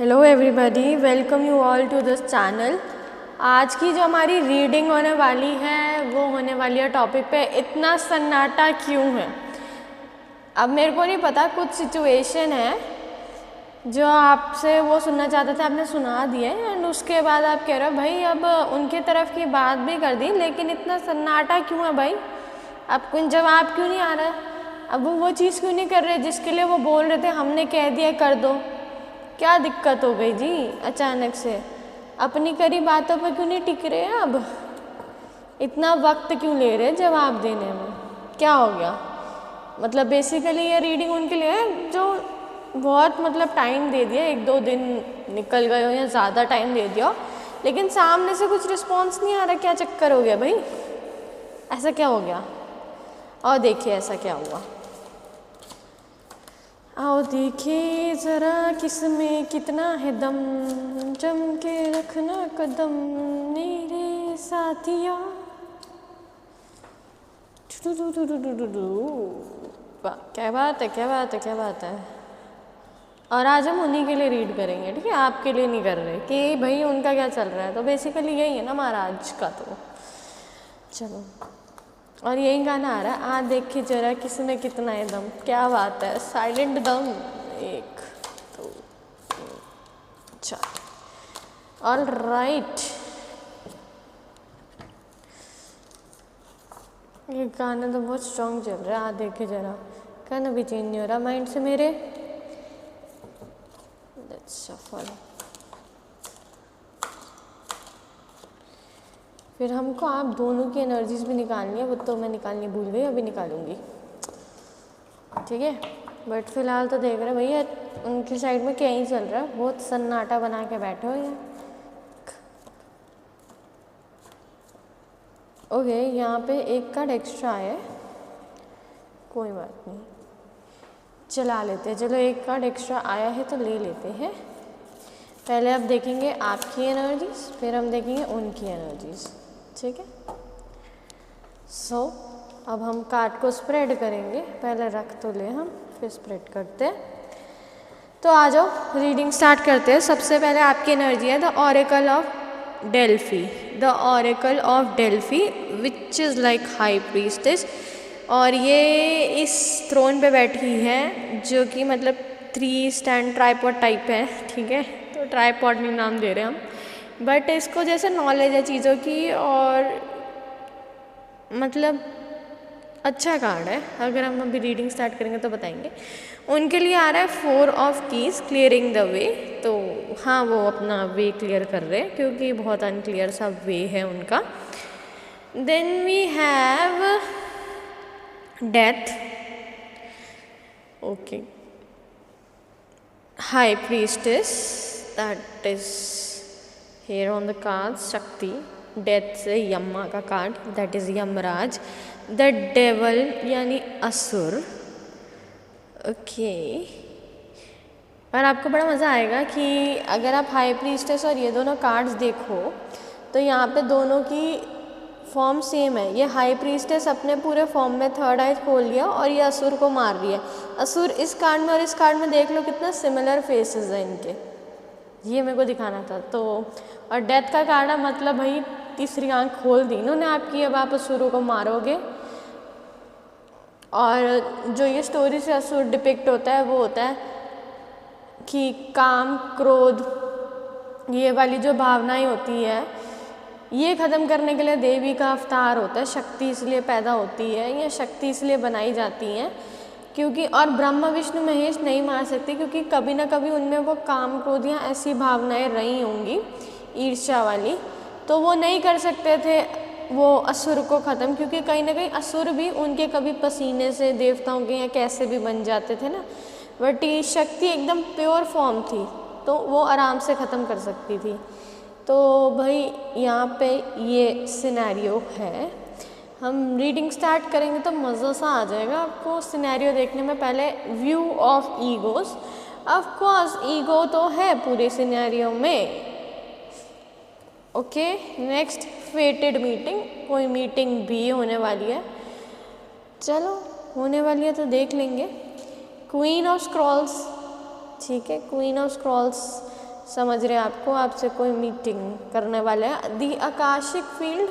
Hello everybody, welcome you all to this channel. आज की जो हमारी रीडिंग होने वाली है वो होने वाली है टॉपिक पे इतना सन्नाटा क्यों है। अब मेरे को नहीं पता, कुछ सिचुएशन है जो आपसे वो सुनना चाहते थे, आपने सुना दिए एंड उसके बाद आप कह रहे हो भाई अब उनके तरफ की बात भी कर दी लेकिन इतना सन्नाटा क्यों है भाई, अब कुछ जवाब क्यों नहीं आ रहा है, अब वो चीज़ क्यों नहीं कर रहे जिसके लिए वो बोल रहे थे, हमने कह दिया कर दो। क्या दिक्कत हो गई जी अचानक से, अपनी करी बातों पर क्यों नहीं टिक रहे? अब इतना वक्त क्यों ले रहे जवाब देने में, क्या हो गया? मतलब बेसिकली ये रीडिंग उनके लिए है जो बहुत मतलब टाइम दे दिया, 1-2 दिन निकल गए हो या ज़्यादा टाइम दे दिया हो लेकिन सामने से कुछ रिस्पॉन्स नहीं आ रहा। क्या चक्कर हो गया भाई, ऐसा क्या हो गया? और देखिए ऐसा क्या हुआ, आओ देखिए ज़रा किसमें कितना है दम, जम के रखना कदम मेरे साथिया। क्या बात है, क्या बात है, क्या बात है। और आज हम उन्हीं के लिए रीड करेंगे, ठीक है, आपके लिए नहीं कर रहे कि भाई उनका क्या चल रहा है। तो बेसिकली यही है ना महाराज का। तो चलो, और यही गाना आ रहा है, आ देखिए जरा किसमें कितना है दम। क्या बात है, साइलेंट दम। 1 2 3 4। ऑल राइट, ये गाना तो बहुत स्ट्रॉन्ग चल रहा है। आ देखिए जरा, गाना भी चेंज नहीं हो रहा माइंड से मेरे। Let's shuffle. फिर हमको आप दोनों की एनर्जीज भी निकालनी है, वो तो मैं निकालनी भूल गई, अभी निकालूंगी, ठीक है। बट फिलहाल तो देख रहे भैया उनकी साइड में क्या ही चल रहा है, बहुत सन्नाटा बना के बैठे हो ये। ओके, यहाँ पे एक कार्ड एक्स्ट्रा है, कोई बात नहीं, चला लेते हैं। चलो एक कार्ड एक्स्ट्रा आया है तो ले लेते हैं। पहले अब देखेंगे आपकी एनर्जीज, फिर हम देखेंगे उनकी एनर्जीज, ठीक है। सो अब हम कार्ड को स्प्रेड करेंगे, पहले रख तो ले हम, फिर स्प्रेड करते हैं। तो आ जाओ रीडिंग स्टार्ट करते हैं। सबसे पहले आपकी एनर्जी है the oracle of Delphi. The oracle of Delphi which is like high priestess, और ये इस थ्रोन पे बैठी है जो कि मतलब 3 स्टैंड ट्राइपॉड टाइप है, ठीक है। तो ट्राइपॉड नहीं नाम दे रहे हम, बट इसको जैसे नॉलेज है चीज़ों की और मतलब अच्छा कार्ड है। अगर हम अभी रीडिंग स्टार्ट करेंगे तो बताएंगे। उनके लिए आ रहा है 4 of keys, clearing the way. तो हाँ, वो अपना वे क्लियर कर रहे हैं क्योंकि बहुत अनक्लियर सा वे है उनका। Then we have death, okay, high priestess, that is here on the card, Shakti. Death से यम्मा का card, that is Yamraj. The devil यानी असुर, ओके। और आपको बड़ा मज़ा आएगा कि अगर आप हाई प्रीस्टेस और ये दोनों कार्ड्स देखो तो यहाँ पे दोनों की फॉर्म सेम है। ये हाई प्रीस्टेस अपने पूरे फॉर्म में थर्ड आई खोल लिया और ये असुर को मार रही है। असुर इस कार्ड में और इस कार्ड में देख लो कितना सिमिलर फेसेस हैं इनके, ये मेरे को दिखाना था। तो और डेथ का कार्ड है, मतलब भाई तीसरी आंख खोल दी इन्होंने आपकी, अब आप असुरों को मारोगे। और जो ये स्टोरी से असुर डिपिक्ट होता है वो होता है कि काम, क्रोध, ये वाली जो भावनाएं होती है ये ख़त्म करने के लिए देवी का अवतार होता है। शक्ति इसलिए पैदा होती है या शक्ति इसलिए बनाई जाती है क्योंकि, और ब्रह्मा विष्णु महेश नहीं मार सकते क्योंकि कभी ना कभी उनमें वो काम, क्रोध या ऐसी भावनाएं रही होंगी ईर्ष्या वाली, तो वो नहीं कर सकते थे वो असुर को ख़त्म, क्योंकि कहीं ना कहीं असुर भी उनके कभी पसीने से देवताओं के या कैसे भी बन जाते थे ना, बट ये शक्ति एकदम प्योर फॉर्म थी तो वो आराम से ख़त्म कर सकती थी। तो भाई यहाँ पे ये सिनेरियो है। हम रीडिंग स्टार्ट करेंगे तो मज़ा सा आ जाएगा आपको सिनेरियो देखने में। पहले view of egos, of course ego तो है पूरे सिनेरियो में, ओके। नेक्स्ट फेटेड मीटिंग, कोई मीटिंग भी होने वाली है, चलो होने वाली है तो देख लेंगे। क्वीन ऑफ स्क्रॉल्स, ठीक है, क्वीन ऑफ स्क्रॉल्स समझ रहे हैं आपको, आपसे कोई मीटिंग करने वाले हैं। दी आकाशिक फील्ड,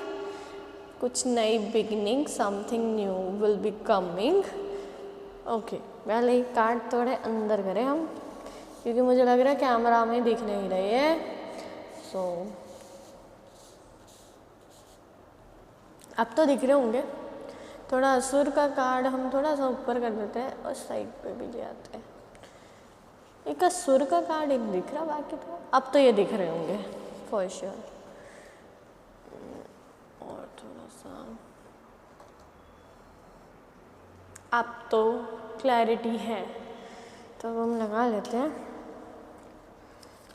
कुछ नई beginning, something new will be coming. Okay, पहले ही कार्ड थोड़े अंदर करें हम, क्योंकि मुझे लग रहा है कैमरा में दिख नहीं रही है। सो अब तो दिख रहे होंगे। थोड़ा असुर का कार्ड हम थोड़ा सा ऊपर कर देते हैं और साइड पे भी ले आते हैं। एक असुर का कार्ड एक दिख रहा, बाकी तो अब तो ये दिख रहे होंगे फॉर श्योर। और थोड़ा सा अब तो क्लैरिटी है, तो हम लगा लेते हैं।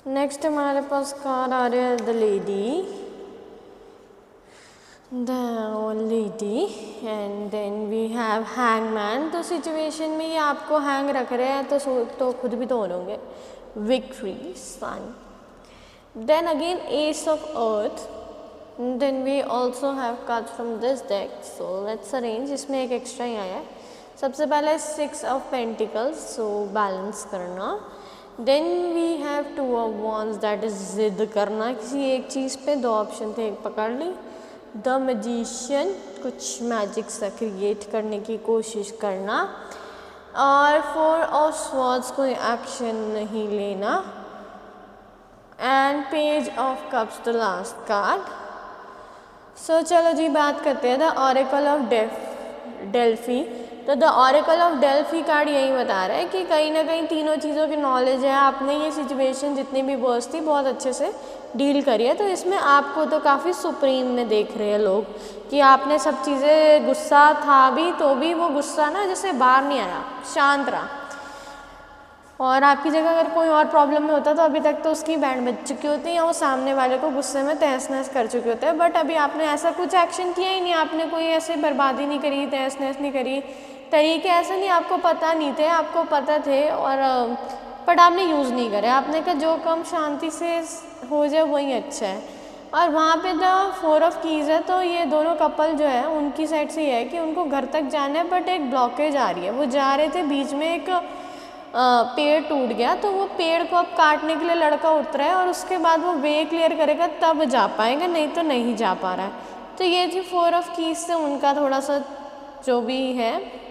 नेक्स्ट हमारे पास कार्ड आ रहे हैं the lady and then we have hangman. तो सिचुएशन में ये आपको हैंग रख रहे हैं तो खुद भी तो होंगे। Victory, sun, then again ace of earth, then we also have card from this deck. So let's arrange. इसमें एक एक्स्ट्रा ही आया है। सबसे पहले 6 ऑफ पेंटिकल्स, सो बैलेंस करना। Then we have 2 of wands, that is जिद करना किसी एक चीज़ पे। 2 ऑप्शन थे, एक पकड़ ली। द मैजिशियन, कुछ मैजिक सा क्रिएट करने की कोशिश करना। और 4 ऑफ स्वॉर्ड्स, कोई एक्शन नहीं लेना। And page of cups, the last card. So चलो जी बात करते हैं द ऑरेकल ऑफ डेल्फी। तो the oracle of Delphi card यही बता रहा है कि कहीं ना कहीं तीनों चीज़ों की नॉलेज है। आपने ये सिचुएशन जितनी भी वर्स थी बहुत अच्छे से डील करी है। तो इसमें आपको तो काफ़ी सुप्रीम में देख रहे हैं लोग कि आपने सब चीज़ें, गुस्सा था भी तो भी वो गुस्सा ना जैसे बाहर नहीं आया, शांत रहा। और आपकी जगह अगर कोई और प्रॉब्लम में होता तो अभी तक तो उसकी बैंड बज चुकी होती या वो सामने वाले को गुस्से में तहस नहस कर चुके होते हैं। बट अभी आपने ऐसा कुछ एक्शन किया ही नहीं, आपने कोई ऐसे बर्बादी नहीं करी, तहस नहस नहीं करी। तरीके ऐसे नहीं, आपको पता नहीं थे, आपको पता थे और बट आपने यूज़ नहीं करे। आपने कहा जो कम शांति से हो जाए वही अच्छा है। और वहाँ पे द 4 ऑफ कीज़ है। तो ये दोनों कपल जो है उनकी साइड से ये है कि उनको घर तक जाना है बट एक ब्लॉकेज आ रही है। वो जा रहे थे, बीच में एक पेड़ टूट गया, तो वो पेड़ को अब काटने के लिए लड़का उतरा है और उसके बाद वो वे क्लियर करेगा तब जा पाएगा, नहीं तो नहीं जा पा रहा है। तो ये थी 4 ऑफ कीज़ से उनका थोड़ा सा जो भी है।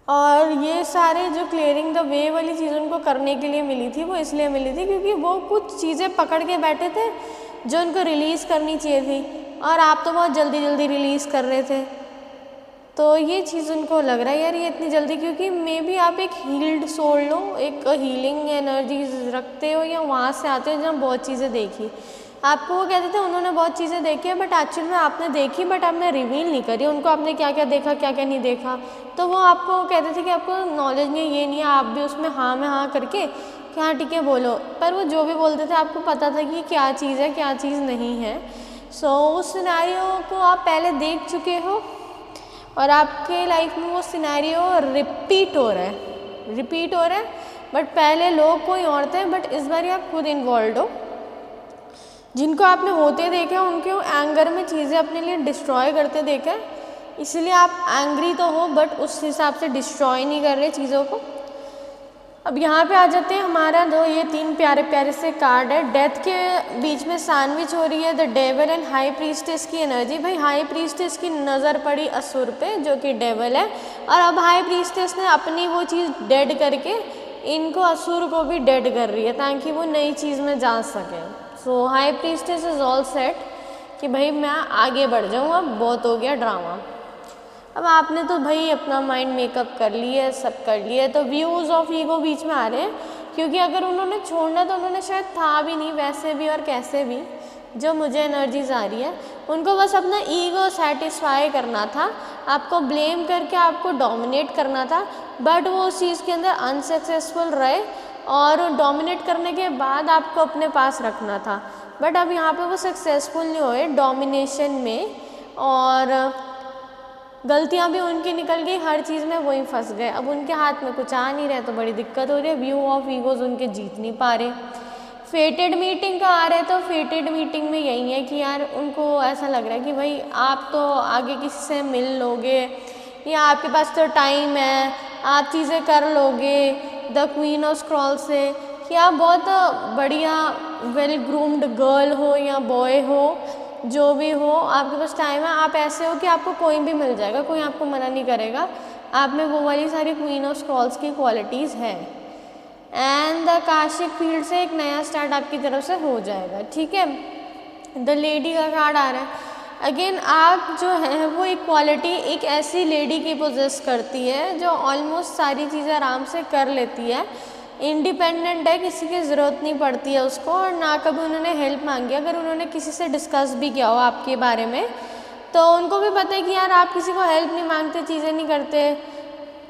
और ये सारे जो क्लियरिंग द वे वाली चीज़ उनको करने के लिए मिली थी, वो इसलिए मिली थी क्योंकि वो कुछ चीज़ें पकड़ के बैठे थे जो उनको रिलीज़ करनी चाहिए थी और आप तो बहुत जल्दी जल्दी रिलीज़ कर रहे थे। तो ये चीज़ उनको लग रहा है यार ये इतनी जल्दी, क्योंकि मे बी आप एक हील्ड सोल लो, एक हीलिंग एनर्जीज रखते हो या वहाँ से आते हो जहाँ बहुत चीज़ें देखी। आपको वो कहते थे उन्होंने बहुत चीज़ें देखी है बट एक्चुअल में आपने देखी बट आपने रिवील नहीं करी उनको, आपने क्या क्या देखा क्या क्या नहीं देखा। तो वो आपको कहते थे कि आपको नॉलेज नहीं है, ये नहीं है, आप भी उसमें हाँ में हाँ करके कि हाँ ठीक है बोलो। पर वो जो भी बोलते थे आपको पता था कि क्या चीज़ है क्या चीज़ नहीं है। सो उस सिनेरियो को आप पहले देख चुके हो और आपके लाइफ में वो सिनेरियो रिपीट हो रहा है बट पहले लोग कोई और थे बट इस बार आप खुद इन्वॉल्व हो। जिनको आपने होते देखा उनके एंगर में चीज़ें अपने लिए डिस्ट्रॉय करते देखा, इसलिए आप एंग्री तो हो बट उस हिसाब से डिस्ट्रॉय नहीं कर रहे चीज़ों को। अब यहाँ पे आ जाते हैं हमारा ये 3 प्यारे प्यारे से कार्ड है। डेथ के बीच में सैंडविच हो रही है the devil and high priestess की एनर्जी। भाई हाई प्रीस्टेस की नज़र पड़ी असुर पे जो कि डेविल है और अब हाई प्रीस्टेस ने अपनी वो चीज़ डेड करके इनको असुर को भी डेड कर रही है ताकि वो नई चीज़ में जा सके। So high priestess is all set कि भाई मैं आगे बढ़ जाऊँ, अब बहुत हो गया ड्रामा। अब आपने तो भाई अपना माइंड मेकअप कर लिया है, सब कर लिया है, तो व्यूज़ ऑफ ईगो बीच में आ रहे हैं क्योंकि अगर उन्होंने छोड़ना तो उन्होंने शायद था भी नहीं वैसे भी और कैसे भी। जो मुझे एनर्जीज आ रही है उनको बस अपना ईगो सेटिस्फाई करना था, आपको ब्लेम करके आपको डोमिनेट करना था बट वो उस चीज़ के अंदर अनसक्सेसफुल रहे और डोमिनेट करने के बाद आपको अपने पास रखना था। बट अब यहाँ पे वो सक्सेसफुल नहीं हुए डोमिनेशन में और गलतियाँ भी उनकी निकल गई, हर चीज़ में वही फंस गए। अब उनके हाथ में कुछ आ नहीं रहा तो बड़ी दिक्कत हो रही है, व्यू ऑफ ईगोज उनके जीत नहीं पा रहे। फेटेड मीटिंग का आ रहा है तो फेटेड मीटिंग में यही है कि यार उनको ऐसा लग रहा है कि भाई आप तो आगे किसी से मिल लोगे या आपके पास तो टाइम है, आप चीज़ें कर लोगे द क्वीन ऑफ स्क्रॉल से कि आप बहुत बढ़िया वेल ग्रूम्ड गर्ल हो या बॉय हो, जो भी हो, आपके पास टाइम है, आप ऐसे हो कि आपको कोई भी मिल जाएगा, कोई आपको मना नहीं करेगा, आप में वो वाली सारी क्वीन ऑफ स्क्रॉल्स की क्वालिटीज़ है। एंड द आकाशिक फील्ड से एक नया स्टार्ट आपकी तरफ से हो जाएगा, ठीक है। द लेडी का कार्ड आ रहा है। अगेन आप जो है वो एक क्वालिटी एक ऐसी लेडी की पोजेस करती है जो ऑलमोस्ट सारी चीज़ें आराम से कर लेती है, इंडिपेंडेंट है, किसी की ज़रूरत नहीं पड़ती है उसको, और ना कभी उन्होंने हेल्प मांगी। अगर उन्होंने किसी से डिस्कस भी किया हो आपके बारे में तो उनको भी पता है कि यार आप किसी को हेल्प नहीं मांगते, चीज़ें नहीं करते,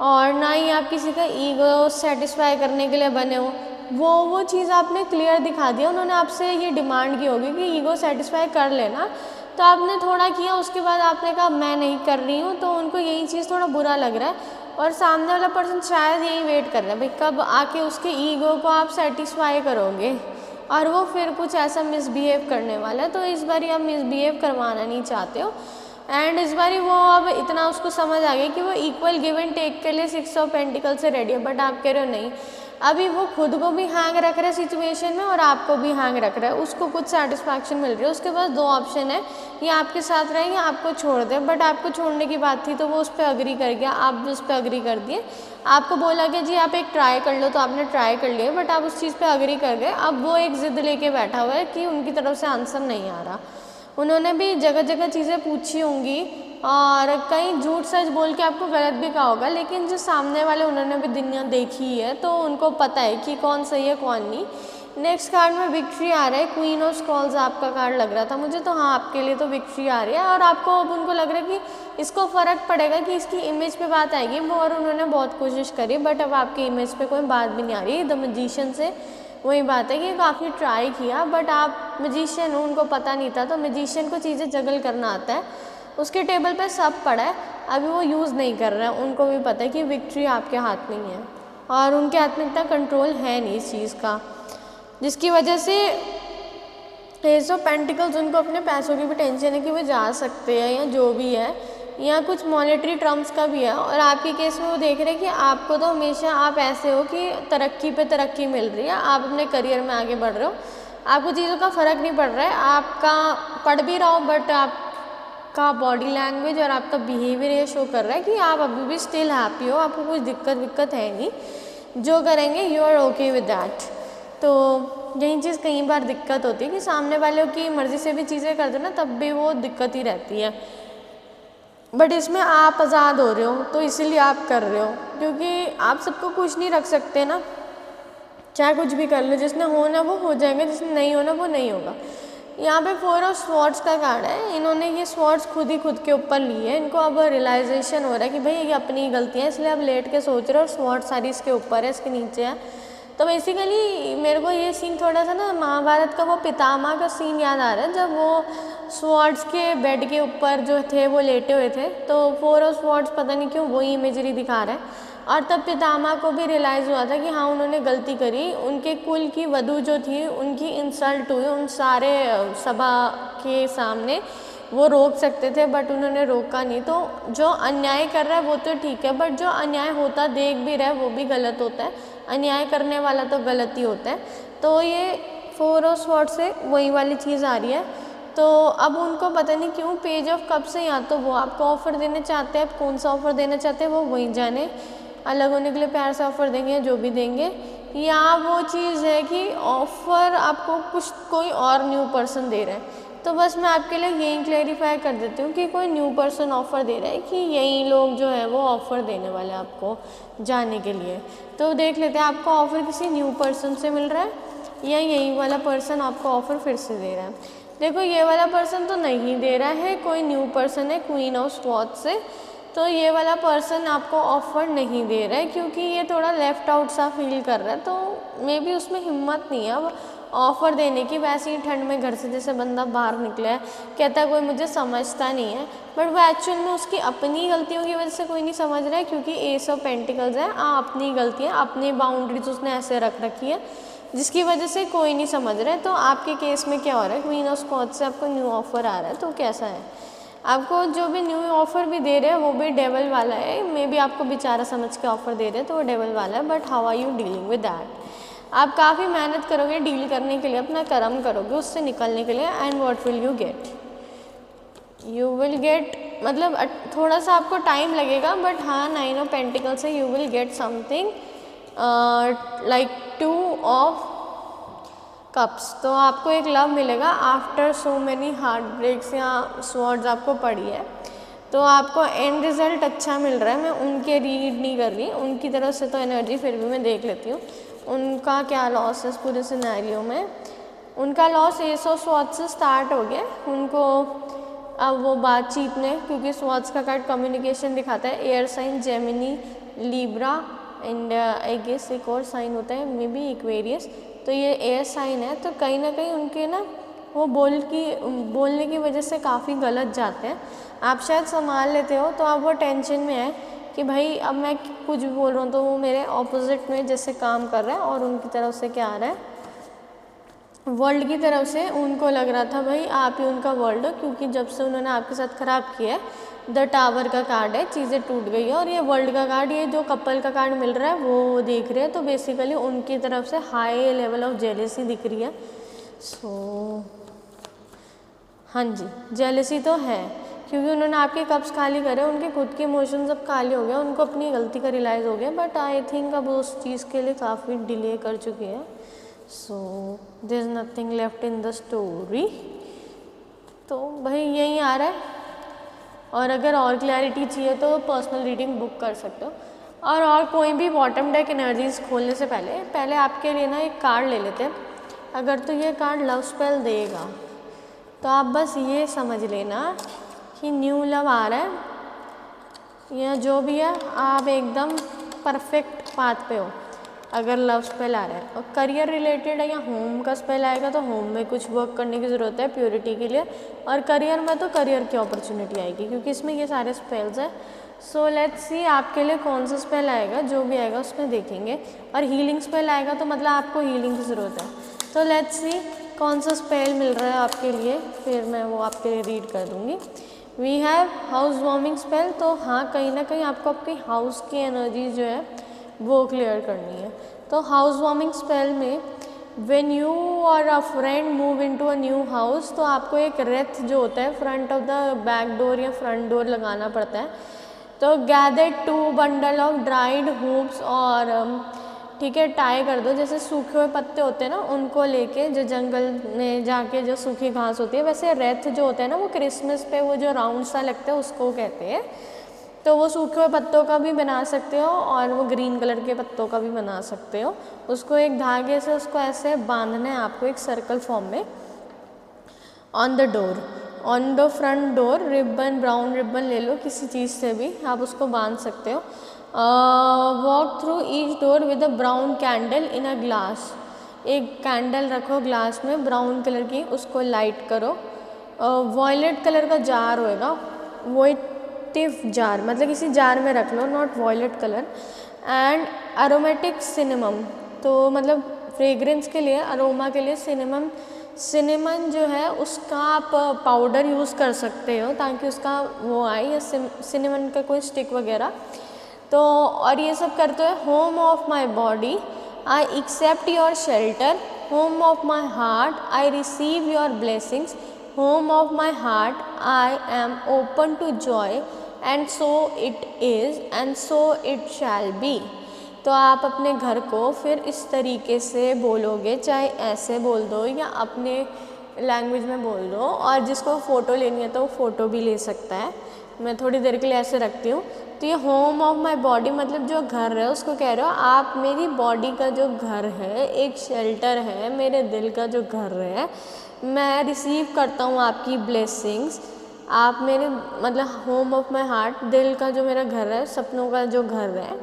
और ना ही आप किसी का ईगो सेटिस्फाई करने के लिए बने हो। वो चीज़ आपने क्लियर दिखा दिया। उन्होंने आपसे ये डिमांड की होगी कि ईगो सेटिस्फाई कर लेना, तो आपने थोड़ा किया, उसके बाद आपने कहा मैं नहीं कर रही हूँ, तो उनको यही चीज़ थोड़ा बुरा लग रहा है। और सामने वाला पर्सन शायद यही वेट कर रहा है भाई कब आके उसके ईगो को आप सेटिस्फाई करोगे, और वो फिर कुछ ऐसा मिसबिहेव करने वाला है। तो इस बारी आप मिसबिहेव करवाना नहीं चाहते हो। एंड इस बारी वो अब इतना उसको समझ आ गया कि वो इक्वल गिव एंड टेक के लिए 6 ऑफ पेंटिकल से रेडी है, बट आप कह रहे हो नहीं, अभी वो खुद को भी हैंग रख रहा है सिचुएशन में और आपको भी हैंग रख रहा है, उसको कुछ सेटिस्फैक्शन मिल रही है। उसके पास 2 ऑप्शन है, या आपके साथ रहे या आपको छोड़ दे, बट आपको छोड़ने की बात थी तो वो उस पर अग्री कर गया, आप भी उस पर अग्री कर दिए। आपको बोला कि जी आप एक ट्राई कर लो, तो आपने ट्राई कर लिया, बट आप उस चीज़ पे अग्री कर गए। अब वो एक ज़िद लेके बैठा हुआ है कि उनकी तरफ से आंसर नहीं आ रहा। उन्होंने भी जगह जगह चीज़ें पूछी होंगी और कहीं झूठ सच बोल के आपको गलत भी कहा होगा, लेकिन जो सामने वाले उन्होंने भी दुनिया देखी है तो उनको पता है कि कौन सही है कौन नहीं। नेक्स्ट कार्ड में विक्ट्री आ रहा है, क्वीन ऑफ स्क्रॉल्स आपका कार्ड लग रहा था मुझे, तो हाँ आपके लिए तो विक्ट्री आ रही है। और आपको अब उनको लग रहा है कि इसको फ़र्क पड़ेगा कि इसकी इमेज पे बात आएगी, वो और उन्होंने बहुत कोशिश करी, बट अब आपकी इमेज पे कोई बात भी नहीं आ रही। द मैजिशियन से वही बात है कि काफ़ी ट्राई किया, बट आप मैजिशियन हो, उनको पता नहीं था। तो मैजिशियन को चीज़ें जगल करना आता है, उसके टेबल पे सब पड़ा है, अभी वो यूज़ नहीं कर रहा है। उनको भी पता है कि विक्ट्री आपके हाथ में ही है और उनके हाथ में इतना कंट्रोल है नहीं इस चीज़ का, जिसकी वजह से एस ऑफ पेंटिकल्स उनको अपने पैसों की भी टेंशन है कि वो जा सकते हैं या जो भी है, या कुछ मॉनेटरी टर्म्स का भी है। और आपके केस में वो देख रहे हैं कि आपको तो हमेशा आप ऐसे हो कि तरक्की पे तरक्की मिल रही है, आप अपने करियर में आगे बढ़ रहे हो, आपको चीज़ों का फ़र्क नहीं पड़ रहा है, आपका पढ़ भी रहा हो, बट आपका बॉडी लैंग्वेज और आपका बिहेवियर ये शो कर रहा है कि आप अभी भी स्टिल हैप्पी हो, आपको कुछ दिक्कत है नहीं, जो करेंगे you are okay with that. तो यही चीज़ कई बार दिक्कत होती है कि सामने वालों की मर्ज़ी से भी चीज़ें करते ना, तब भी वो दिक्कत ही रहती है। बट इसमें आप आज़ाद हो रहे हो तो इसीलिए आप कर रहे हो, क्योंकि आप सबको खुश नहीं रख सकते ना, चाहे कुछ भी कर लो, जिसने होना वो हो जाएगा, जिसने नहीं होना वो नहीं होगा। यहाँ पे 4 ऑफ स्वॉर्ड्स का कार्ड है, इन्होंने ये स्वॉर्ड्स खुद के ऊपर लिए है, इनको अब रियलाइजेशन हो रहा है कि भाई ये अपनी गलती है, इसलिए अब लेट के सोच रहे हो, और स्वॉर्ड सारी इसके ऊपर है, इसके नीचे है। तो बेसिकली मेरे को ये सीन थोड़ा सा ना महाभारत का वो पितामह का सीन याद आ रहा है, जब वो स्वॉर्ड्स के बेड के ऊपर जो थे वो लेटे हुए थे, तो 4 ऑफ स्वॉर्ड्स पता नहीं क्यों वही इमेजरी दिखा रहा है। और तब पितामह को भी रियलाइज़ हुआ था कि हाँ उन्होंने गलती करी, उनके कुल की वधू जो थी उनकी इंसल्ट हुई उन सारे सभा के सामने, वो रोक सकते थे बट उन्होंने रोका नहीं। तो जो अन्याय कर रहा है वो तो ठीक है, बट जो अन्याय होता देख भी रहा है वो भी गलत होता है, अन्याय करने वाला तो गलत ही होता है। तो ये 4 ऑफ स्वॉर्ड्स से वही वाली चीज़ आ रही है। तो अब उनको पता नहीं क्यों पेज ऑफ कप से या तो वो आपको ऑफ़र देना चाहते हैं, कौन सा ऑफ़र देना चाहते हैं वो वही जाने, अलग होने के लिए प्यार से ऑफ़र देंगे या जो भी देंगे, या वो चीज़ है कि ऑफ़र आपको कुछ कोई और न्यू पर्सन दे रहा है। तो बस मैं आपके लिए यही क्लेरिफाई कर देती हूँ कि कोई न्यू पर्सन ऑफ़र दे रहा है, कि यही लोग जो है वो ऑफ़र देने वाले हैं आपको जाने के लिए। तो देख लेते हैं आपको ऑफ़र किसी न्यू पर्सन से मिल रहा है या यही वाला पर्सन आपको ऑफ़र फिर से दे रहा है। देखो ये वाला पर्सन तो नहीं दे रहा है, कोई न्यू पर्सन है क्वीन ऑफ स्वॉर्ड्स से, तो ये वाला पर्सन आपको ऑफ़र नहीं दे रहा है क्योंकि ये थोड़ा लेफ़्ट आउट सा फील कर रहा है, तो मे बी उसमें हिम्मत नहीं है अब ऑफ़र देने की। वैसे ही ठंड में घर से जैसे बंदा बाहर निकला है, कहता है कोई मुझे समझता नहीं है, बट वो एक्चुअल में उसकी अपनी गलतियों की वजह से कोई नहीं समझ रहा है, क्योंकि एस ऑफ पेंटिकल्स है, अपनी गलतियाँ अपनी बाउंड्रीज उसने ऐसे रख रखी है जिसकी वजह से कोई नहीं समझ रहा है। तो आपके केस में क्या हो रहा है, क्वीन ऑफ स्वॉर्ड्स से आपको न्यू ऑफ़र आ रहा है, तो कैसा है, आपको जो भी न्यू ऑफ़र भी दे रहे हैं वो भी डेवल वाला है, मे बी आपको बेचारा समझ के ऑफ़र दे रहे हैं तो वो डेवल वाला है, but how are you dealing with that. आप काफ़ी मेहनत करोगे डील करने के लिए, अपना कर्म करोगे उससे निकलने के लिए, and what will you get, you will get, मतलब थोड़ा सा आपको टाइम लगेगा, बट हाँ 9 ऑफ पेंटिकल से you will get something like 2 of cups. तो आपको एक लव मिलेगा after so many heart breaks या स्वॉर्ड्स आपको पड़ी है, तो आपको एंड रिजल्ट अच्छा मिल रहा है। मैं उनके रीड नहीं कर रही, उनकी तरफ से तो एनर्जी फिर भी मैं देख लेती हूँ, उनका क्या लॉस है इस पूरे सिनेरियो में। उनका लॉस एस ऑफ स्वॉर्ड्स से स्टार्ट हो गया, उनको अब वो बातचीत में, क्योंकि स्वॉर्ड्स का कार्ड कम्युनिकेशन दिखाता है, air sign Gemini Libra and I guess एक और साइन होता है मे बी एक्वेरियस, तो ये एयर साइन है, तो कहीं ना कहीं उनके ना वो बोलने की वजह से काफ़ी गलत जाते हैं। आप शायद संभाल लेते हो, तो आप वो टेंशन में है कि भाई अब मैं कुछ भी बोल रहा हूँ तो वो मेरे ऑपोजिट में जैसे काम कर रहा है, और उनकी तरफ से क्या आ रहा है, वर्ल्ड की तरफ से उनको लग रहा था भाई आप ही उनका वर्ल्ड हो, क्योंकि जब से उन्होंने आपके साथ ख़राब किया है, द टावर का कार्ड है, चीज़ें टूट गई है, और ये वर्ल्ड का कार्ड, ये जो कपल का कार्ड मिल रहा है वो देख रहे हैं, तो बेसिकली उनकी तरफ से हाई लेवल ऑफ जेलेसी दिख रही है। सो हाँ जी, जेलेसी तो है, क्योंकि उन्होंने आपके कप्स खाली करे, उनके खुद के इमोशंस अब खाली हो गए, उनको अपनी गलती का रियलाइज़ हो गया, बट आई थिंक अब उस चीज़ के लिए काफ़ी डिले कर चुके हैं। So there is nothing left in the story, तो भाई यही आ रहा है। और अगर और क्लैरिटी चाहिए तो पर्सनल रीडिंग बुक कर सकते हो। और कोई भी बॉटम डेक एनर्जीज खोलने से पहले आपके लिए ना एक कार्ड ले लेते हैं। अगर तो ये कार्ड लव स्पेल देगा तो आप बस ये समझ लेना कि न्यू लव आ रहा है, या जो भी है आप एकदम परफेक्ट पाथ पे हो अगर लव स्पेल आ रहा है। और करियर रिलेटेड है या होम का स्पेल आएगा तो होम में कुछ वर्क करने की ज़रूरत है प्योरिटी के लिए, और करियर में तो करियर की अपॉर्चुनिटी आएगी, क्योंकि इसमें ये सारे स्पेल्स हैं। सो लेट्स सी आपके लिए कौन सा स्पेल आएगा, जो भी आएगा उसमें देखेंगे। और हीलिंग स्पेल आएगा तो मतलब आपको हीलिंग की ज़रूरत है, तो लेट्स सी कौन सा स्पेल मिल रहा है आपके लिए, फिर मैं वो आपके लिए रीड कर दूँगी। We have house warming spell, तो हाँ कहीं ना कहीं आपको आपके हाउस की एनर्जी जो है वो क्लियर करनी है। तो हाउस वार्मिंग स्पेल में व्हेन यू और अ friend move into a new house, तो आपको एक रेथ जो होता है front of the back door या फ्रंट डोर लगाना पड़ता है। तो gather 2 bundle of dried hoops, और ठीक है टाई कर दो, जैसे सूखे हुए पत्ते होते हैं ना उनको लेके, जो जंगल में जाके जो सूखी घास होती है, वैसे रेथ जो होता है ना वो क्रिसमस पे वो जो राउंड सा लगता है उसको कहते हैं। तो वो सूखे हुए पत्तों का भी बना सकते हो और वो ग्रीन कलर के पत्तों का भी बना सकते हो। उसको एक धागे से उसको ऐसे बांधना है आपको एक सर्कल फॉर्म में on the door, on the front door. Ribbon, brown ribbon ले लो, किसी चीज़ से भी आप उसको बांध सकते हो। Walk through each door with a brown candle in a glass, एक कैंडल रखो ग्लास में ब्राउन कलर की, उसको लाइट करो। वॉयलेट कलर का जार होएगा, वोटिव जार, मतलब किसी जार में रख लो, not violet colour. And aromatic cinnamon, तो मतलब फ्रेग्रेंस के लिए, अरोमा के लिए सिनेमन जो है उसका आप पाउडर यूज़ कर सकते हो ताकि उसका वो आए, या सिनेमन का कोई स्टिक वगैरह। तो और ये सब करते हुए home of my body I accept your shelter, home of my heart I receive your blessings, home of my heart I am open to joy, and so it is and so it shall be. तो आप अपने घर को फिर इस तरीके से बोलोगे, चाहे ऐसे बोल दो या अपने लैंग्वेज में बोल दो, और जिसको फ़ोटो लेनी है तो वो फ़ोटो भी ले सकता है। मैं थोड़ी देर के लिए ऐसे रखती हूँ। तो ये होम ऑफ माई बॉडी मतलब जो घर है उसको कह रहे हो आप, मेरी बॉडी का जो घर है एक शेल्टर है, मेरे दिल का जो घर है, मैं रिसीव करता हूँ आपकी ब्लेसिंग्स। आप मेरे मतलब होम ऑफ माई हार्ट, दिल का जो मेरा घर है, सपनों का जो घर है,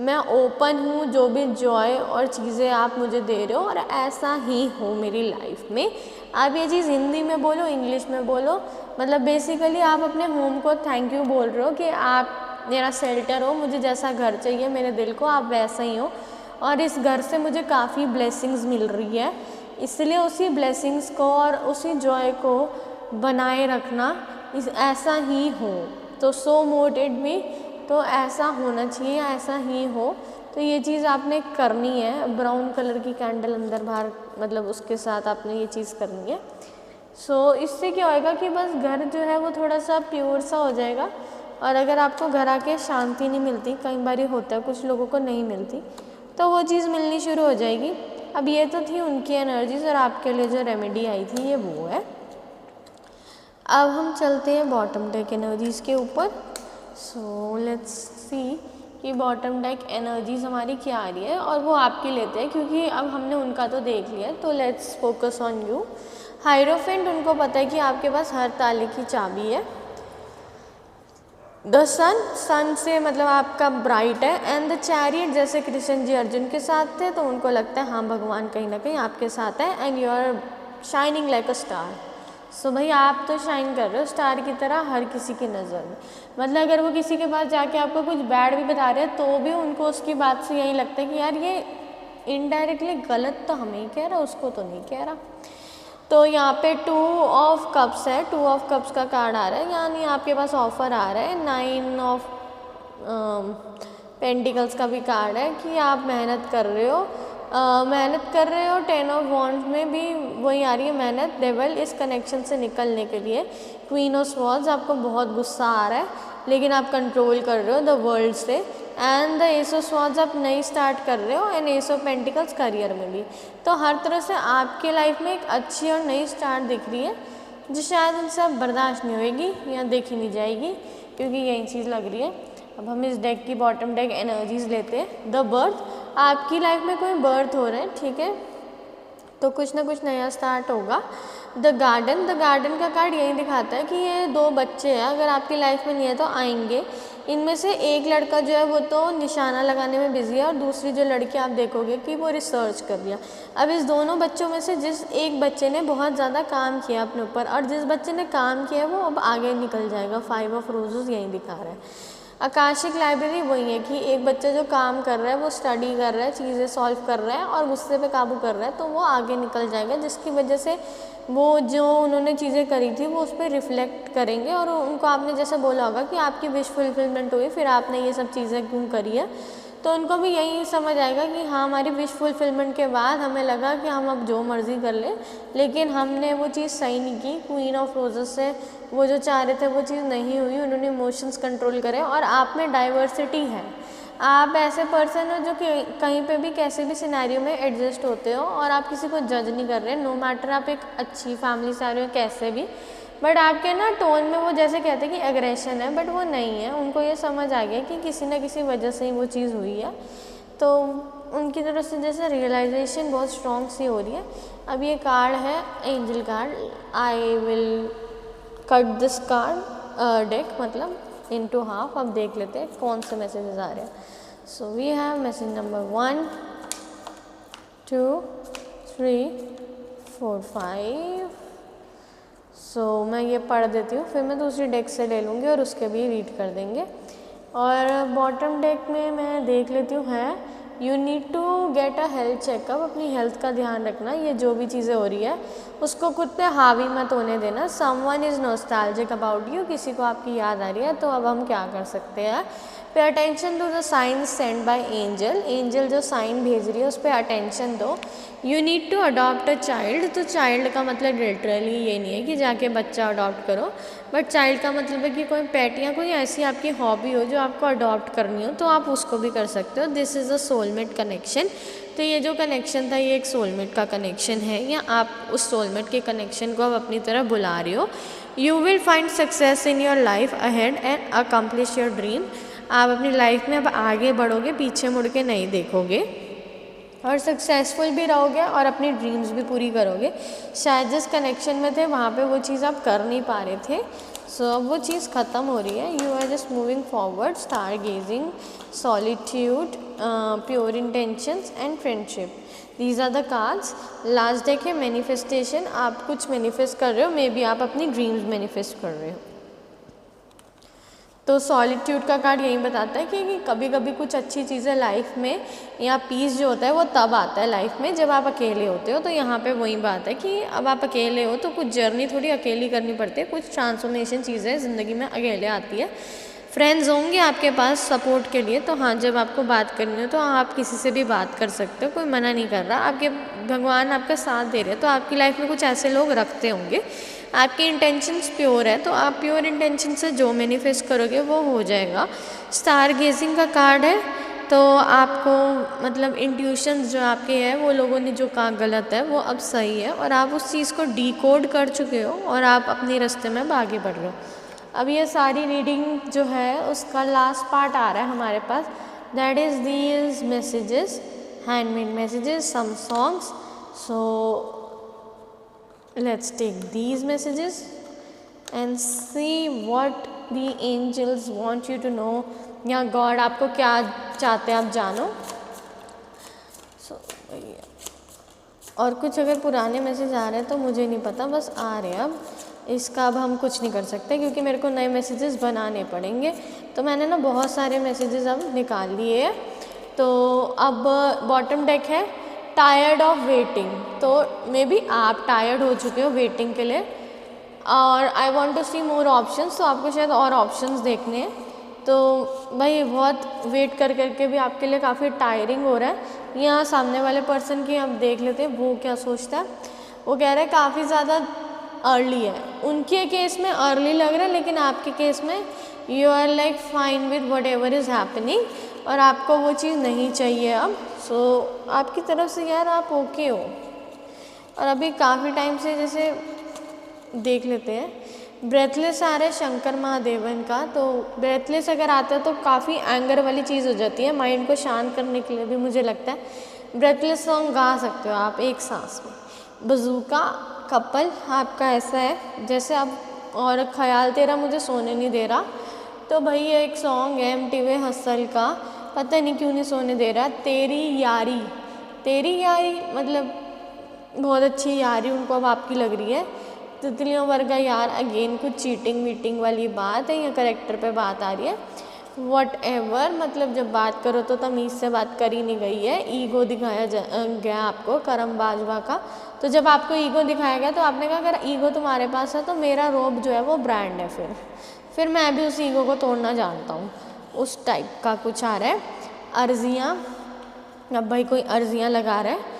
मैं ओपन हूँ जो भी जॉय और चीज़ें आप मुझे दे रहे हो, और ऐसा ही हो मेरी लाइफ में। आप ये चीज़ हिंदी में बोलो, इंग्लिश में बोलो, मतलब बेसिकली आप अपने होम को थैंक यू बोल रहे हो कि आप मेरा शेल्टर हो, मुझे जैसा घर चाहिए मेरे दिल को आप वैसा ही हो, और इस घर से मुझे काफ़ी ब्लेसिंग्स मिल रही है, इसलिए उसी ब्लेसिंग्स को और उसी जॉय को बनाए रखना, ऐसा ही हो। तो सो मोट इट बी, तो ऐसा होना चाहिए, ऐसा ही हो। तो ये चीज़ आपने करनी है। ब्राउन कलर की कैंडल अंदर बाहर मतलब उसके साथ आपने ये चीज़ करनी है। सो इससे क्या होएगा कि बस घर जो है वो थोड़ा सा प्योर सा हो जाएगा। और अगर आपको घर आके शांति नहीं मिलती, कई बार होता है कुछ लोगों को नहीं मिलती, तो वो चीज़ मिलनी शुरू हो जाएगी। अब ये तो थी उनकी एनर्जीज, और आपके लिए जो रेमेडी आई थी ये वो है। अब हम चलते हैं बॉटम डेक एनर्जीज़ के ऊपर। सो लेट्स सी कि बॉटम डेक एनर्जीज हमारी क्या आ रही है, और वो आपकी लेते हैं क्योंकि अब हमने उनका तो देख लिया। तो let's focus on you. Hierophant, उनको पता है कि आपके पास हर ताले की चाबी है। द सन, सन से मतलब आपका ब्राइट है। एंड द चैरियट, जैसे कृष्ण जी अर्जुन के साथ थे तो उनको लगता है हाँ भगवान कहीं ना कहीं आपके साथ है। And you are shining like a star. So भाई आप तो शाइन कर रहे हो स्टार की तरह हर किसी की नज़र में। मतलब अगर वो किसी के पास जाके आपको कुछ बैड भी बता रहे हैं तो भी उनको उसकी बात से यही लगता है कि यार ये इनडायरेक्टली गलत तो हमें ही कह रहा, उसको तो नहीं कह रहा। तो यहाँ पे 2 ऑफ कप्स है, 2 ऑफ कप्स का कार्ड आ रहा है, यानी आपके पास ऑफर आ रहा है। 9 ऑफ पेंटिकल्स का भी कार्ड है कि आप मेहनत कर रहे हो, 10 ऑफ वॉन्ड्स में भी वही आ रही है मेहनत। डेविल, इस कनेक्शन से निकलने के लिए। क्वीन ऑफ स्वॉर्ड्स, आपको बहुत गुस्सा आ रहा है लेकिन आप कंट्रोल कर रहे हो द वर्ल्ड से। And the S of swords, आप नई स्टार्ट कर रहे हो। And S of pentacles, career में भी। तो हर तरह से आपके लाइफ में एक अच्छी और नई स्टार्ट दिख रही है जो शायद उनसे अब बर्दाश्त नहीं होएगी या देखी नहीं जाएगी, क्योंकि यही चीज़ लग रही है। अब हम इस डेक की बॉटम डेक एनर्जीज लेते हैं। द बर्थ, आपकी लाइफ में कोई बर्थ हो रहा है, ठीक है, तो कुछ ना कुछ नया स्टार्ट होगा। द गार्डन, द गार्डन का कार्ड यही दिखाता है कि ये 2 बच्चे हैं, अगर आपकी लाइफ में नहीं है तो आएंगे। इनमें से एक लड़का जो है वो तो निशाना लगाने में बिजी है, और दूसरी जो लड़की आप देखोगे कि वो रिसर्च कर रही है। अब इस दोनों बच्चों में से जिस एक बच्चे ने बहुत ज़्यादा काम किया अपने ऊपर, और जिस बच्चे ने काम किया वो अब आगे निकल जाएगा। 5 ऑफ रोजेस यही दिखा रहा है। आकाशिक लाइब्रेरी वही है कि एक बच्चा जो काम कर रहा है, वो स्टडी कर रहा है, चीज़ें सॉल्व कर रहा है और गुस्से पे काबू कर रहा है, तो वो आगे निकल जाएगा, जिसकी वजह से वो जो उन्होंने चीज़ें करी थी वो उस पर रिफ्लेक्ट करेंगे। और उनको आपने जैसे बोला होगा कि आपकी विश फुलफिलमेंट हुई, फिर आपने ये सब चीज़ें क्यों करी है, तो उनको भी यही समझ आएगा कि हाँ हमारी विश फुलफिलमेंट के बाद हमें लगा कि हम अब जो मर्ज़ी कर लें, लेकिन हमने वो चीज़ सही नहीं की। क्वीन ऑफ रोजेस से वो जो चाह रहे थे वो चीज़ नहीं हुई, उन्होंने इमोशंस कंट्रोल करे। और आप में डाइवर्सिटी है, आप ऐसे पर्सन हो जो कि कहीं पे भी कैसे भी सिनेरियो में एडजस्ट होते हो, और आप किसी को जज नहीं कर रहे। नो मैटर आप एक अच्छी फैमिली से आ रहे हो कैसे भी, बट आपके ना टोन में वो जैसे कहते हैं कि एग्रेशन है, बट वो नहीं है। उनको ये समझ आ गया कि किसी न किसी वजह से ही वो चीज़ हुई है, तो उनकी तरफ से जैसे रियलाइजेशन बहुत स्ट्रॉन्ग सी हो रही है। अब ये कार्ड है angel card. I will cut this card deck मतलब इनटू हाफ। अब देख लेते हैं कौन से मैसेजेस आ रहे हैं। So we have message number 1 2 3 4 5। सो मैं ये पढ़ देती हूँ, फिर मैं दूसरी डेक से ले लूँगी और उसके भी रीड कर देंगे। और बॉटम डेक में मैं देख लेती हूँ है you need to get a health checkup. अपनी हेल्थ का ध्यान रखना, ये जो भी चीज़ें हो रही है उसको खुद पे हावी मत होने देना। Someone is nostalgic about you, किसी को आपकी याद आ रही है, तो अब हम क्या कर सकते हैं। Pay attention to the signs sent by angel. Angel जो साइन भेज रही है उस पर अटेंशन दो। You need to adopt a child. तो चाइल्ड का मतलब लिटरली ये नहीं है कि जाके बच्चा अडॉप्ट करो, बट चाइल्ड का मतलब है कि कोई पेट या कोई ऐसी आपकी हॉबी हो जो आपको अडॉप्ट करनी हो, तो आप उसको भी कर सकते हो। This is a soulmate connection. तो ये जो कनेक्शन था ये एक सोलमेट का कनेक्शन है, या आप उस सोलमेट के कनेक्शन को आप अपनी तरफ बुला रहे हो। You will find success in your life ahead and accomplish your dream. आप अपनी लाइफ में अब आगे बढ़ोगे, पीछे मुड़ के नहीं देखोगे, और सक्सेसफुल भी रहोगे और अपनी ड्रीम्स भी पूरी करोगे। शायद जिस कनेक्शन में थे वहाँ पे वो चीज़ आप कर नहीं पा रहे थे, सो अब वो चीज़ ख़त्म हो रही है। You are just moving forward, star gazing, solitude, pure intentions and friendship. These are the cards. Last deck है मैनिफेस्टेशन। आप कुछ मैनिफेस्ट कर रहे हो, मे बी आप अपनी ड्रीम्स मैनिफेस्ट कर रहे हो। तो सॉलिट्यूड का कार्ड यही बताता है कि कभी कभी कुछ अच्छी चीज़ें लाइफ में, या पीस जो होता है वो तब आता है लाइफ में जब आप अकेले होते हो। तो यहाँ पे वही बात है कि अब आप अकेले हो तो कुछ जर्नी थोड़ी अकेली करनी पड़ती है, कुछ ट्रांसफॉर्मेशन चीज़ें ज़िंदगी में अकेले आती है। फ्रेंड्स होंगे आपके पास सपोर्ट के लिए, तो हाँ जब आपको बात करनी हो तो आप किसी से भी बात कर सकते हो, कोई मना नहीं कर रहा, आपके भगवान आपका साथ दे रहे हैं। तो आपकी लाइफ में कुछ ऐसे लोग रखते होंगे, आपकी इंटेंशंस प्योर है, तो आप प्योर इंटेंशन से जो मैनिफेस्ट करोगे वो हो जाएगा। स्टार गेजिंग का कार्ड है, तो आपको मतलब इंट्यूशंस जो आपके हैं वो लोगों ने जो कहा गलत है वो अब सही है, और आप उस चीज़ को डिकोड कर चुके हो और आप अपने रास्ते में आगे बढ़ रहे हो। अब ये सारी रीडिंग जो है उसका लास्ट पार्ट आ रहा है हमारे पास, that is these messages, handmade messages, some songs. So let's take these messages and see what the angels want you to know, या गॉड आपको क्या चाहते हैं आप जानो। और कुछ अगर पुराने मैसेज आ रहे हैं तो मुझे नहीं पता, बस आ रहे हैं। अब इसका अब हम कुछ नहीं कर सकते क्योंकि मेरे को नए मैसेजेस बनाने पड़ेंगे। तो मैंने ना बहुत सारे मैसेजेस अब निकाल लिए हैं। तो अब बॉटम डेक है टायर्ड ऑफ वेटिंग, तो मे बी आप टायर्ड हो चुके हो वेटिंग के लिए, और I want to see more options, तो आपको शायद और ऑप्शंस देखने हैं। तो भाई बहुत वेट कर करके भी आपके लिए काफ़ी टायरिंग हो रहा है। यहाँ सामने वाले पर्सन की हम देख लेते हैं वो क्या सोचता है। वो कह रहा है काफ़ी ज़्यादा अर्ली है, उनके केस में अर्ली लग रहा है, लेकिन आपके केस में you are like fine with whatever is happening, और आपको वो चीज़ नहीं चाहिए अब। सो आपकी तरफ से यार आप ओके हो। और अभी काफ़ी टाइम से जैसे देख लेते हैं, ब्रेथलेस आ रहा है शंकर महादेवन का। तो ब्रेथलेस अगर आता है तो काफ़ी एंगर वाली चीज़ हो जाती है, माइंड को शांत करने के लिए भी मुझे लगता है ब्रेथलेस सॉन्ग गा सकते हो आप एक सांस में। बजूका कपल आपका ऐसा है जैसे अब, और ख्याल तेरा मुझे सोने नहीं दे रहा, तो भाई ये एक सॉन्ग है MTV हसल का, पता नहीं क्यों नहीं सोने दे रहा। तेरी यारी, तेरी यारी मतलब बहुत अच्छी यारी उनको अब आपकी लग रही है। तितलियों वर्गा यार, अगेन कुछ चीटिंग वीटिंग वाली बात है या करेक्टर पे बात आ रही है, वट एवर, मतलब जब बात करो तो तमीज़ से बात करी नहीं गई है। ईगो दिखाया गया आपको करम बाजवा का। तो जब आपको ईगो दिखाया गया तो आपने कहा अगर ईगो तुम्हारे पास है तो मेरा रोब जो है वो ब्रांड है, फिर मैं भी उस ईगो को तोड़ना जानता हूँ, उस टाइप का कुछ आ रहा है। अर्जियाँ, अब भाई कोई अर्जियाँ लगा रहा है।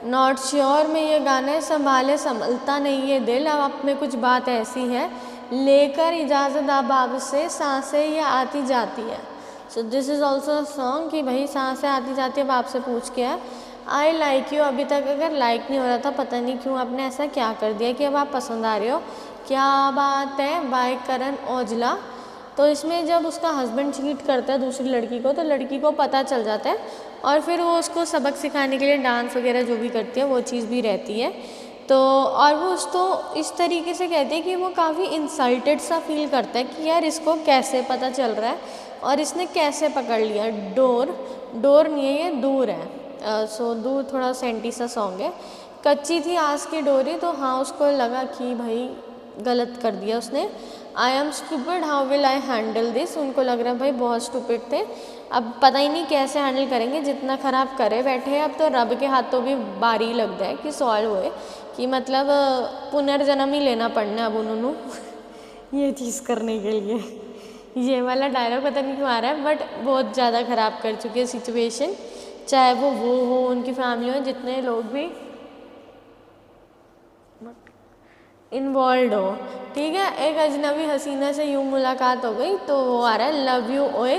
नॉट श्योर में ये गाने संभाले संभलता नहीं ये दिल, अब आप में कुछ बात ऐसी है, लेकर इजाज़त अहबाब से सांसें ये आती जाती है। So this is also a song कि भाई सांसें आती जाती है, अब आपसे पूछ के है आई लाइक यू। अभी तक अगर लाइक नहीं हो रहा था, पता नहीं क्यों आपने ऐसा क्या कर दिया कि अब आप पसंद आ रहे हो, क्या बात है, बाय करण औजला। तो इसमें जब उसका हस्बैंड चीट करता है दूसरी लड़की को तो लड़की को पता चल जाता है, और फिर वो उसको सबक सिखाने के लिए डांस वगैरह जो भी करती है वो चीज़ भी रहती है। तो और वो उसको इस तरीके से कहती है कि वो काफ़ी इंसल्टेड सा फील करता है कि यार इसको कैसे पता चल रहा है और इसने कैसे पकड़ लिया। डोर नहीं है, ये दूर है। सो दूर थोड़ा सेंटी सा सॉन्ग है। कच्ची थी आस की डोरी, तो हाँ उसको लगा कि भाई गलत कर दिया उसने। I am stupid how will I handle this, उनको लग रहा है भाई बहुत स्टूपिड थे, अब पता ही नहीं कैसे हैंडल करेंगे, जितना ख़राब करे बैठे। अब तो रब के हाथों भी बारी लगता है कि सॉल्व होए, कि मतलब पुनर्जन्म ही लेना पड़ना अब उन्होंने ये चीज़ करने के लिए। ये वाला डायलॉग पता नहीं क्यों आ रहा है, बट बहुत ज़्यादा ख़राब कर चुकी है सिचुएशन, चाहे वो हो उनकी फैमिली हो, जितने लोग भी इन्वॉल्व हो। ठीक है, एक अजनबी हसीना से यूँ मुलाकात हो गई तो वो आ रहा है लव यू ओए।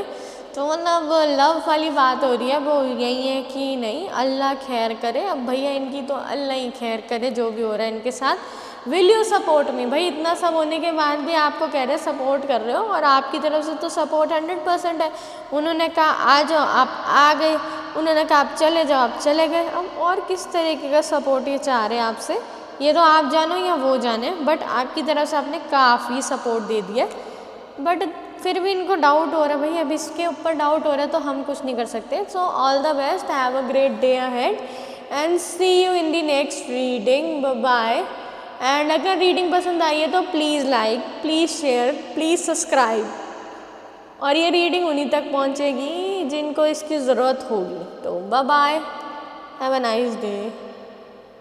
तो मतलब लव वाली बात हो रही है, वो यही है कि नहीं अल्लाह खैर करे। अब भैया इनकी तो अल्लाह ही खैर करे जो भी हो रहा है इनके साथ। विल यू सपोर्ट मी, भाई इतना सब होने के बाद भी आपको कह रहे सपोर्ट कर रहे हो, और आपकी तरफ से तो सपोर्ट 100% है। उन्होंने कहा आ जाओ, आप आ गए, उन्होंने कहा आप चले जाओ, आप चले गए। अब और किस तरीके का सपोर्ट ये चाह रहे हैं आपसे, ये तो आप जानो या वो जाने, बट आपकी तरफ से आपने काफ़ी सपोर्ट दे दिया। बट फिर भी इनको डाउट हो रहा है, भाई अब इसके ऊपर डाउट हो रहा है तो हम कुछ नहीं कर सकते। So all the best, have a great day ahead and see you in the next reading, bye. And अगर रीडिंग पसंद आई है तो please like, please share, please subscribe, और ये रीडिंग उन्हीं तक पहुँचेगी जिनको इसकी ज़रूरत होगी। तो bye bye, have a nice day.